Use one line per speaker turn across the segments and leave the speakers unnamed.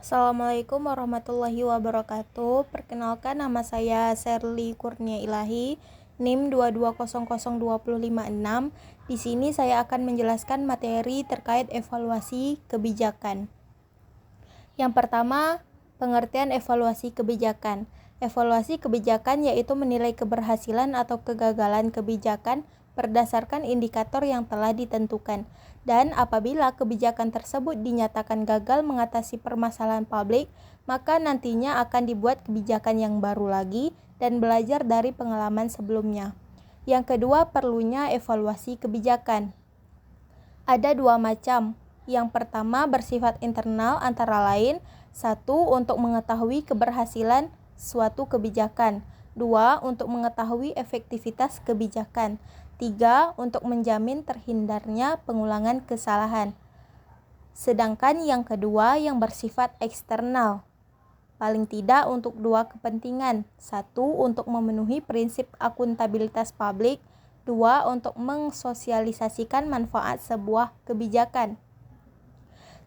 Assalamualaikum warahmatullahi wabarakatuh. Perkenalkan, nama saya Sherly Kurnia Ilahi, NIM 2200256. Di sini saya akan menjelaskan materi terkait evaluasi kebijakan. Yang pertama, pengertian evaluasi kebijakan. Evaluasi kebijakan yaitu menilai keberhasilan atau kegagalan kebijakan berdasarkan indikator yang telah ditentukan. Dan apabila kebijakan tersebut dinyatakan gagal mengatasi permasalahan publik, maka nantinya akan dibuat kebijakan yang baru lagi dan belajar dari pengalaman sebelumnya. Yang kedua, perlunya evaluasi kebijakan. Ada dua macam. Yang pertama bersifat internal, antara lain: 1. Untuk mengetahui keberhasilan suatu kebijakan. 2. Untuk mengetahui efektivitas kebijakan. 3. Untuk menjamin terhindarnya pengulangan kesalahan. Sedangkan yang kedua yang bersifat eksternal, paling tidak untuk dua kepentingan. 1. Untuk memenuhi prinsip akuntabilitas publik. 2. Untuk mensosialisasikan manfaat sebuah kebijakan.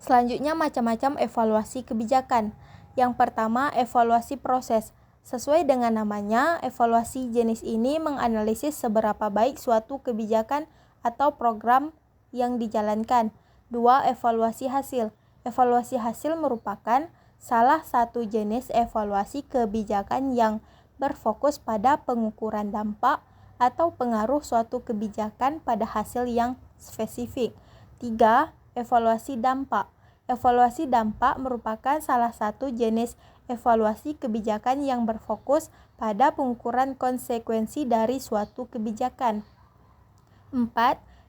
Selanjutnya, macam-macam evaluasi kebijakan. Yang pertama, evaluasi proses. Sesuai dengan namanya, evaluasi jenis ini menganalisis seberapa baik suatu kebijakan atau program yang dijalankan. 2. Evaluasi hasil. Evaluasi hasil merupakan salah satu jenis evaluasi kebijakan yang berfokus pada pengukuran dampak atau pengaruh suatu kebijakan pada hasil yang spesifik. 3. Evaluasi dampak. Evaluasi dampak merupakan salah satu jenis evaluasi kebijakan yang berfokus pada pengukuran konsekuensi dari suatu kebijakan. 4.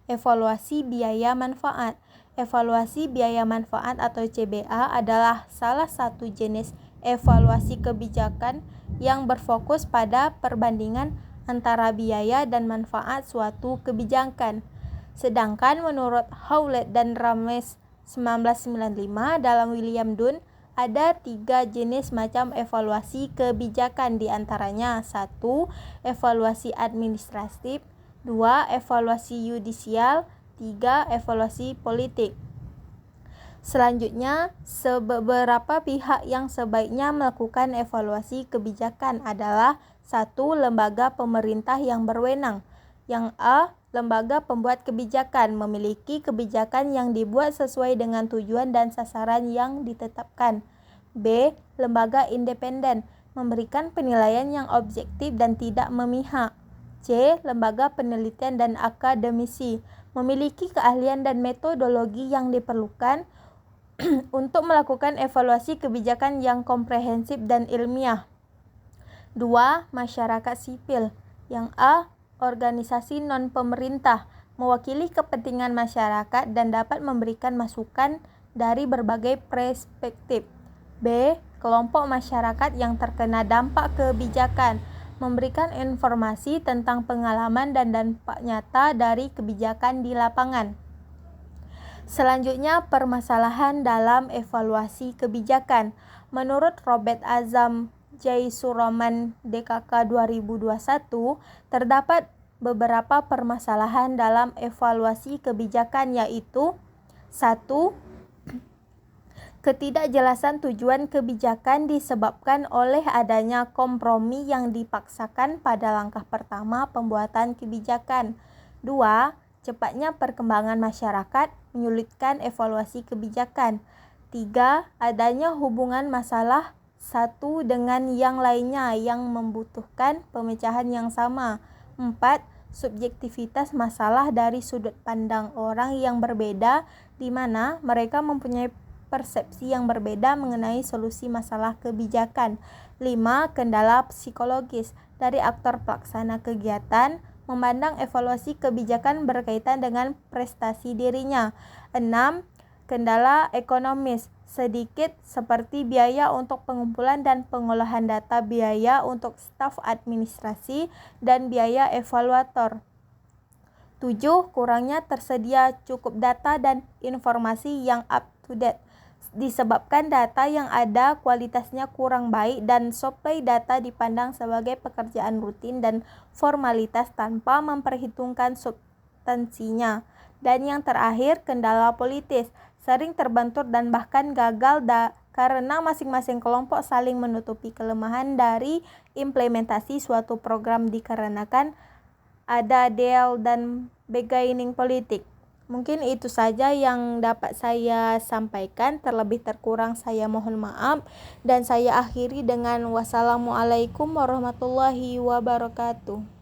Evaluasi biaya manfaat. Evaluasi biaya manfaat atau CBA adalah salah satu jenis evaluasi kebijakan yang berfokus pada perbandingan antara biaya dan manfaat suatu kebijakan. Sedangkan menurut Howlett dan Rames 1995 dalam William Dunn, ada 3 jenis macam evaluasi kebijakan, diantaranya: 1. Evaluasi administratif. 2. Evaluasi yudisial. 3. Evaluasi politik. Selanjutnya, beberapa pihak yang sebaiknya melakukan evaluasi kebijakan adalah: 1. Lembaga pemerintah yang berwenang. Yang A. Lembaga pembuat kebijakan memiliki kebijakan yang dibuat sesuai dengan tujuan dan sasaran yang ditetapkan. B. Lembaga independen memberikan penilaian yang objektif dan tidak memihak. C. Lembaga penelitian dan akademisi memiliki keahlian dan metodologi yang diperlukan untuk melakukan evaluasi kebijakan yang komprehensif dan ilmiah. 2. Masyarakat sipil. Yang A. Organisasi non-pemerintah mewakili kepentingan masyarakat dan dapat memberikan masukan dari berbagai perspektif. B. Kelompok masyarakat yang terkena dampak kebijakan memberikan informasi tentang pengalaman dan dampak nyata dari kebijakan di lapangan. Selanjutnya, permasalahan dalam evaluasi kebijakan. Menurut Robert Azam Jaisuroman DKK 2021, terdapat beberapa permasalahan dalam evaluasi kebijakan, yaitu: 1. Ketidakjelasan tujuan kebijakan disebabkan oleh adanya kompromi yang dipaksakan pada langkah pertama pembuatan kebijakan. 2. Cepatnya perkembangan masyarakat menyulitkan evaluasi kebijakan. 3. Adanya hubungan masalah satu dengan yang lainnya yang membutuhkan pemecahan yang sama. 4. Subjektivitas masalah dari sudut pandang orang yang berbeda, di mana mereka mempunyai persepsi yang berbeda mengenai solusi masalah kebijakan. 5. Kendala psikologis dari aktor pelaksana kegiatan memandang evaluasi kebijakan berkaitan dengan prestasi dirinya. 6. Kendala ekonomis sedikit, seperti biaya untuk pengumpulan dan pengolahan data, biaya untuk staf administrasi, dan biaya evaluator. 7. Kurangnya tersedia cukup data dan informasi yang up to date, disebabkan data yang ada kualitasnya kurang baik dan suplai data dipandang sebagai pekerjaan rutin dan formalitas tanpa memperhitungkan substansinya. Dan yang terakhir, kendala politis sering terbentur dan bahkan gagal karena masing-masing kelompok saling menutupi kelemahan dari implementasi suatu program dikarenakan ada deal dan bargaining politik. Mungkin itu saja yang dapat saya sampaikan, terlebih terkurang saya mohon maaf, dan saya akhiri dengan wassalamualaikum warahmatullahi wabarakatuh.